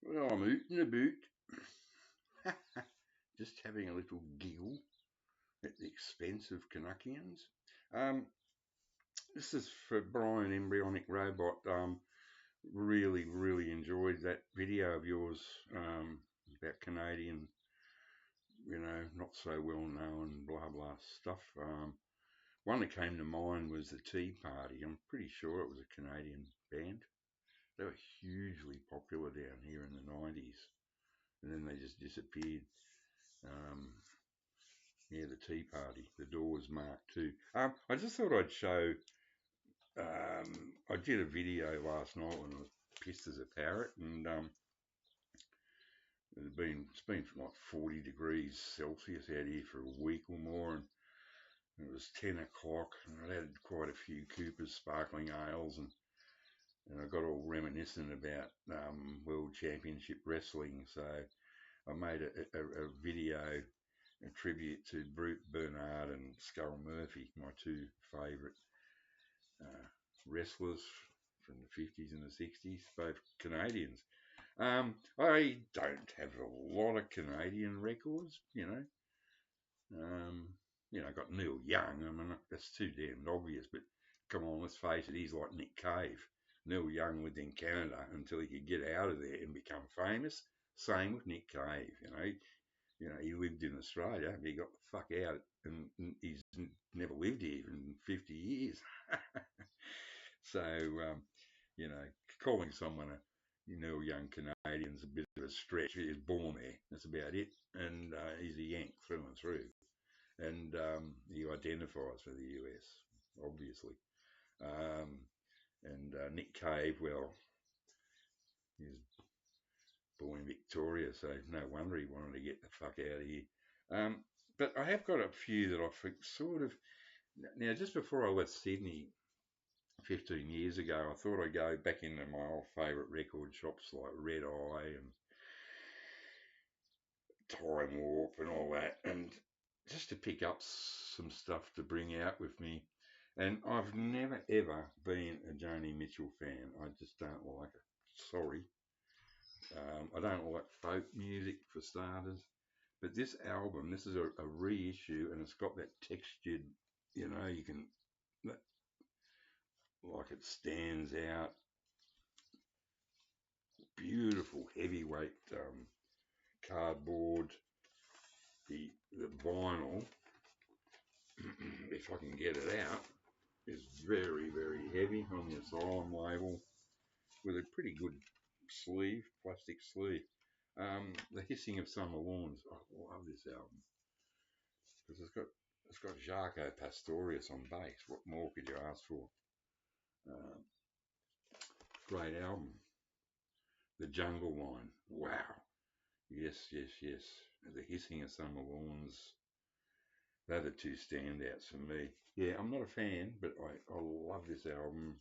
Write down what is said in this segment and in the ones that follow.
Well, I'm ootin' a boot. Just having a little giggle at the expense of Canuckians. Um, this is for Brian Embryonic Robot. Really enjoyed that video of yours about Canadian, not so well known, blah blah stuff. One that came to mind was the Tea Party. I'm pretty sure it was a Canadian band. They were hugely popular down here in the 90s, and then they just disappeared. Um, yeah, the Tea Party, the Doors Mark II. I just thought I'd show. I did a video last night when I was pissed as a parrot, and it's been like 40 degrees Celsius out here for a week or more, and it was 10 o'clock, and I'd had quite a few Cooper's sparkling ales, and I got all reminiscent about World Championship Wrestling, so I made a video, a tribute to Brute Bernard and Skull Murphy, my two favourite wrestlers from the 50s and the 60s, both Canadians. I don't have a lot of Canadian records, I got Neil Young. I mean, that's too damn obvious, but come on, let's face it, he's like Nick Cave. Neil Young lived in Canada until he could get out of there and become famous. Same with Nick Cave, he lived in Australia, but he got the fuck out, and he's never lived here in 50 years. So, calling someone a young Canadian's a bit of a stretch. He was born there. That's about it. And he's a Yank through and through. And he identifies for the US, obviously. And Nick Cave, well, he was born in Victoria, so no wonder he wanted to get the fuck out of here. But I have got a few that I think sort of. Now, just before I left Sydney 15 years ago, I thought I'd go back into my old favourite record shops like Red Eye and Time Warp and all that, and just to pick up some stuff to bring out with me. And I've never ever been a Joni Mitchell fan. I just don't like it. Sorry. I don't like folk music for starters. But this album, this is a reissue, and it's got that textured, you can, like it stands out. Beautiful heavyweight cardboard. The vinyl, if I can get it out, is very heavy on the Asylum label with a pretty good sleeve, plastic sleeve. The Hissing of Summer Lawns. I love this album because it's got Jaco Pastorius on bass. What more could you ask for? Great album. The Jungle Line. Wow. Yes. The Hissing of Summer Lawns. They're the two standouts for me. Yeah, I'm not a fan, but I love this album.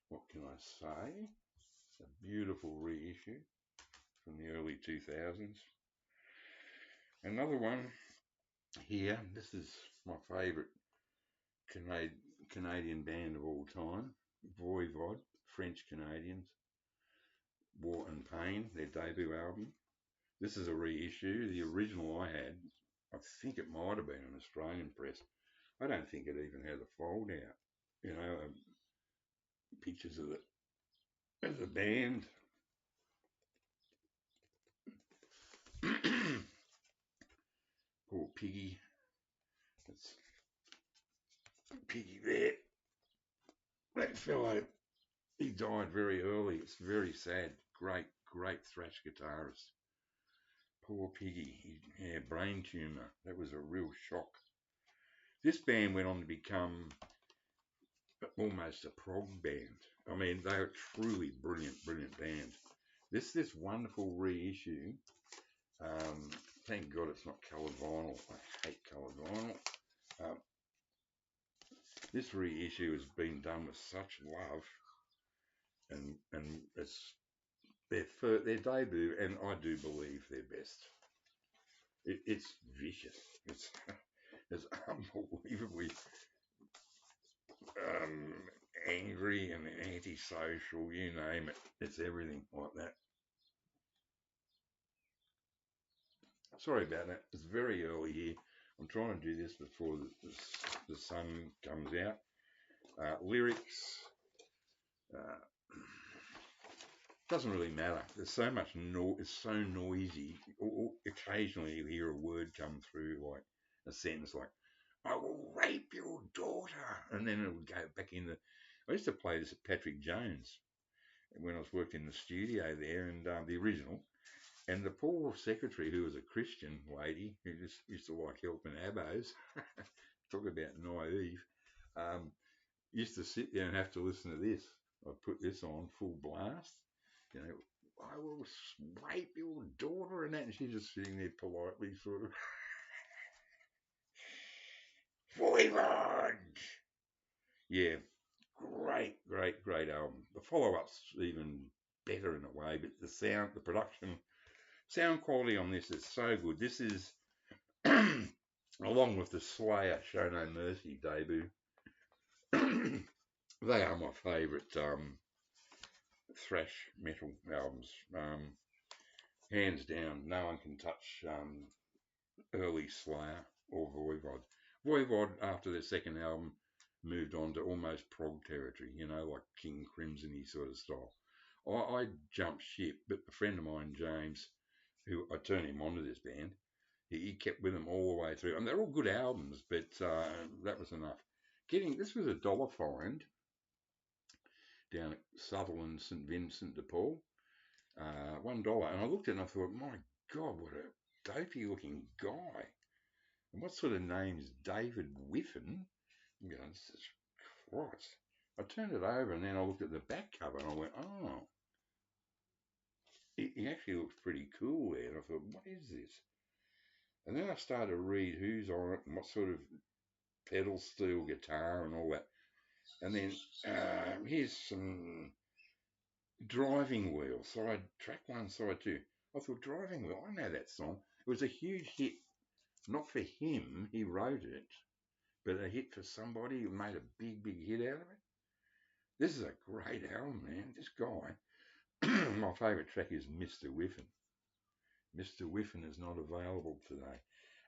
What can I say? It's a beautiful reissue from the early 2000s. Another one here. This is my favourite Canadian band of all time. Voivod, French Canadians. War and Pain, their debut album. This is a reissue. The original I had, I think it might have been an Australian press. I don't think it even had a fold out. Pictures of the band. Poor Piggy. That's Piggy there. That fellow, he died very early. It's very sad. Great thrash guitarist. Poor Piggy. Brain tumour. That was a real shock. This band went on to become almost a prog band. I mean, they are truly brilliant band. This wonderful reissue. Thank God it's not coloured vinyl. I hate coloured vinyl. This reissue has been done with such love, and it's their debut, and I do believe their best. It's vicious. It's unbelievably angry and antisocial. You name it. It's everything like that. Sorry about that. It's very early here. I'm trying to do this before the sun comes out. Lyrics. Uh, doesn't really matter. There's so much noise. It's so noisy. Occasionally you hear a word come through, like a sentence like, "I will rape your daughter," and then it would go back in the. I used to play this at Patrick Jones when I was working in the studio there, and the original. And the poor secretary, who was a Christian lady, who just used to like helping abos, talk about naive, um, used to sit there and have to listen to this. I put this on full blast, you know, "I will rape your daughter," and that, and she's just sitting there politely, sort of, "Voivod!" Yeah, great album. The follow-up's even better in a way, but the sound, the production, sound quality on this is so good. This is along with the Slayer Show No Mercy debut. They are my favourite thrash metal albums. Hands down, no one can touch early Slayer or Voivod. Voivod, after their second album, moved on to almost prog territory, you know, like King Crimson-y sort of style. I jumped ship, but a friend of mine, James, who I turned him on to this band, he kept with them all the way through. And they're all good albums, but that was enough. This was $1 find down at Sutherland, St Vincent de Paul. $1. And I looked at it and I thought, my God, what a dopey looking guy. And what sort of name's David Whiffen? I'm going, Christ. I turned it over and then I looked at the back cover and I went, oh, he actually looks pretty cool there. And I thought, what is this? And then I started to read who's on it and what sort of pedal steel guitar and all that. And then here's some Driving Wheel, track 1, side 2. I thought, Driving Wheel, I know that song. It was a huge hit, not for him, he wrote it, but a hit for somebody who made a big hit out of it. This is a great album, man. This guy, my favourite track is Mr. Whiffen. Mr. Whiffen is not available today.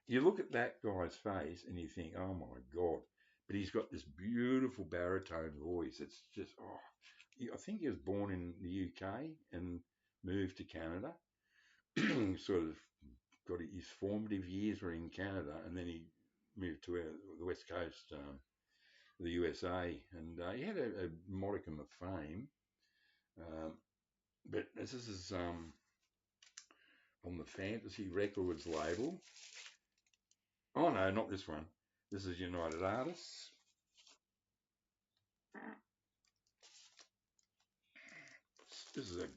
You look at that guy's face and you think, oh my God. But he's got this beautiful baritone voice. It's just, I think he was born in the UK and moved to Canada. Sort of got his formative years were in Canada, and then he moved to the West Coast, the USA, and he had a modicum of fame. But this is on the Fantasy Records label. Oh no, not this one. This is United Artists. This is a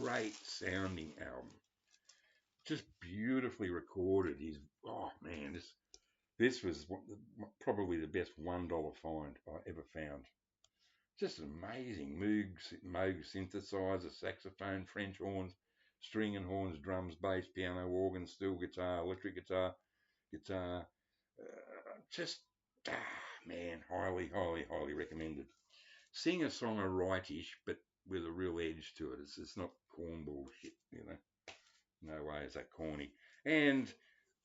great sounding album. Just beautifully recorded. Oh man, this was probably the best $1 find I ever found. Just amazing. Moog synthesizer, saxophone, French horns, string and horns, drums, bass, piano, organ, steel guitar, electric guitar. Just, man, highly recommended. Singer-songwriter-ish, but with a real edge to it. It's not cornball shit, you know. No way is that corny. And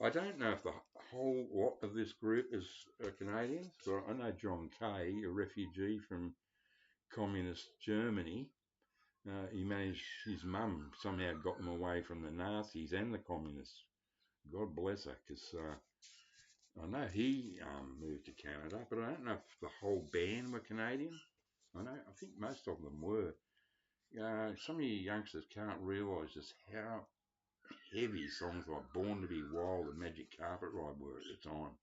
I don't know if the whole lot of this group is Canadians, but I know John Kay, a refugee from communist Germany. He managed, his mum somehow got him away from the Nazis and the communists. God bless her, because I know he moved to Canada, but I don't know if the whole band were Canadian. I think most of them were. Some of you youngsters can't realise just how heavy songs like Born to Be Wild and Magic Carpet Ride were at the time.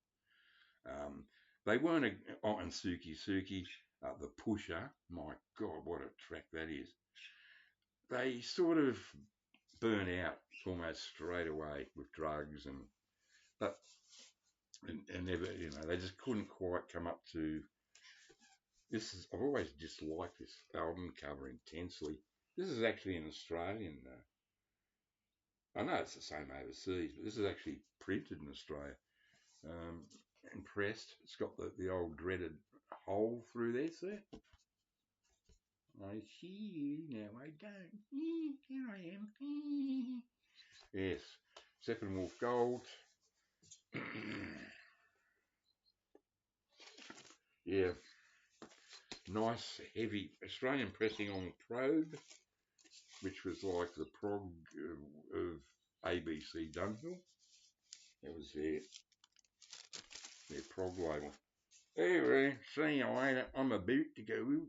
They weren't, and Suki Suki, The Pusher, my God, what a track that is. They sort of burn out almost straight away with drugs and never, they just couldn't quite come up to this. I've always disliked this album cover intensely. This is actually an Australian. I know it's the same overseas, but this is actually printed in Australia. And pressed. It's got the old dreaded hole through there, see? I see you, now I don't. Here I am. Yes. Steppenwolf Gold. Yeah, nice heavy Australian pressing on Probe, which was like the prog of ABC Dunhill. That was their prog label. Anyway, see you later. I'm about to go.